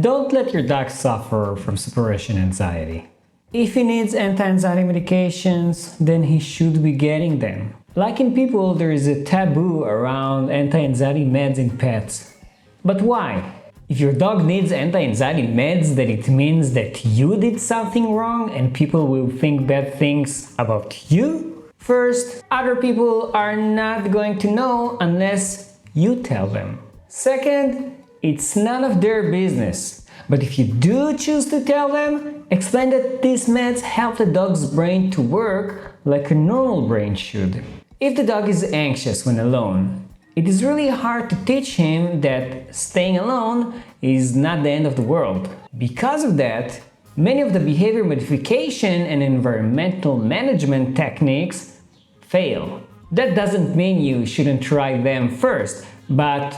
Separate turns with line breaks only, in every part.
Don't let your dog suffer from separation anxiety. If he needs anti-anxiety medications, then he should be getting them. Like in people, there is a taboo around anti-anxiety meds in pets. But why? If your dog needs anti-anxiety meds, then it means that you did something wrong and people will think bad things about you? First, other people are not going to know unless you tell them. Second, it's none of their business. But if you do choose to tell them, explain that these meds help the dog's brain to work like a normal brain should. If the dog is anxious when alone, it is really hard to teach him that staying alone is not the end of the world. Because of that, many of the behavior modification and environmental management techniques fail. That doesn't mean you shouldn't try them first, but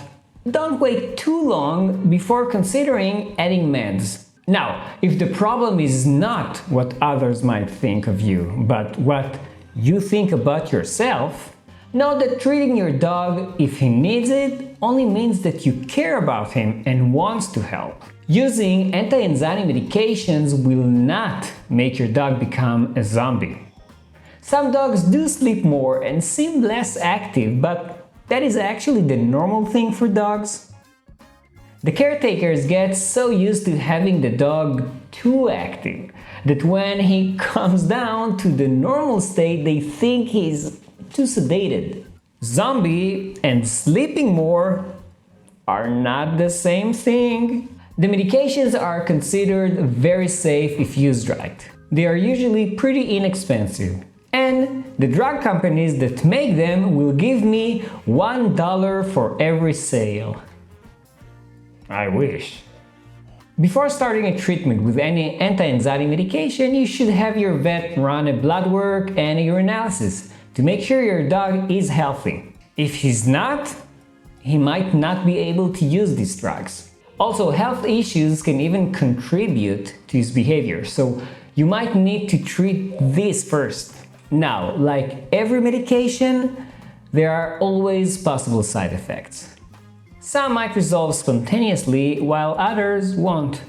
don't wait too long before considering adding meds. Now, if the problem is not what others might think of you, but what you think about yourself, know that treating your dog if he needs it only means that you care about him and wants to help. Using anti-anxiety medications will not make your dog become a zombie. Some dogs do sleep more and seem less active, but that is actually the normal thing for dogs. The caretakers get so used to having the dog too active that when he comes down to the normal state, they think he's too sedated. Zombie and sleeping more are not the same thing. The medications are considered very safe if used right. They are usually pretty inexpensive. And the drug companies that make them will give me $1 for every sale. I wish. Before starting a treatment with any anti-anxiety medication, you should have your vet run a blood work and a urinalysis to make sure your dog is healthy. If he's not, he might not be able to use these drugs. Also, health issues can even contribute to his behavior, so you might need to treat this first. Now, like every medication, there are always possible side effects. Some might resolve spontaneously, while others won't.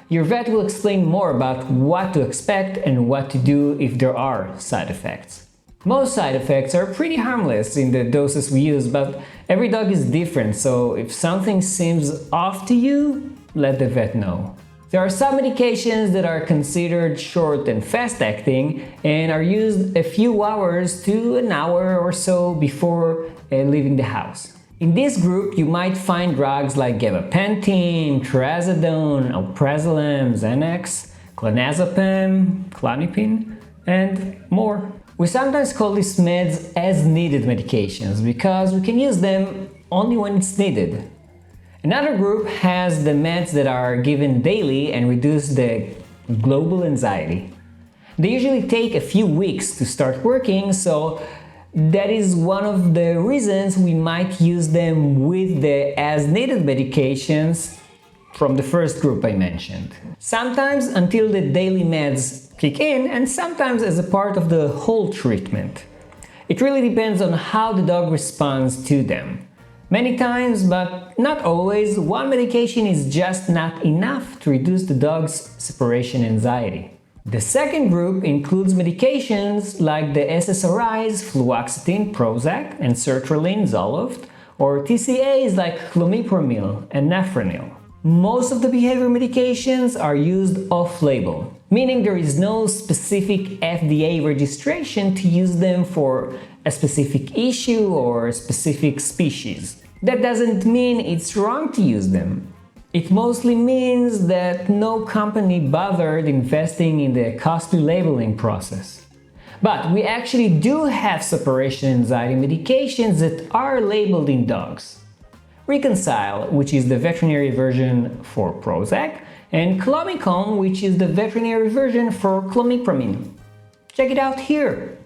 Your vet will explain more about what to expect and what to do if there are side effects. Most side effects are pretty harmless in the doses we use, but every dog is different, so if something seems off to you, let the vet know. There are some medications that are considered short and fast-acting and are used a few hours to an hour or so before leaving the house. In this group, you might find drugs like gabapentin, trazodone, alprazolam, Xanax, clonazepam, clonipine, and more. We sometimes call these meds as-needed medications because we can use them only when it's needed. Another group has the meds that are given daily and reduce the global anxiety. They usually take a few weeks to start working, so that is one of the reasons we might use them with the as-needed medications from the first group I mentioned. Sometimes until the daily meds kick in, and sometimes as a part of the whole treatment. It really depends on how the dog responds to them. Many times, but not always, one medication is just not enough to reduce the dog's separation anxiety. The second group includes medications like the SSRIs fluoxetine, Prozac, and sertraline, Zoloft, or TCAs like clomipramil and nafranil. Most of the behavior medications are used off-label, meaning there is no specific FDA registration to use them for a specific issue or a specific species. That doesn't mean it's wrong to use them. It mostly means that no company bothered investing in the costly labeling process. But we actually do have separation anxiety medications that are labeled in dogs. Reconcile, which is the veterinary version for Prozac, and Clomicon, which is the veterinary version for clomipramine. Check it out here!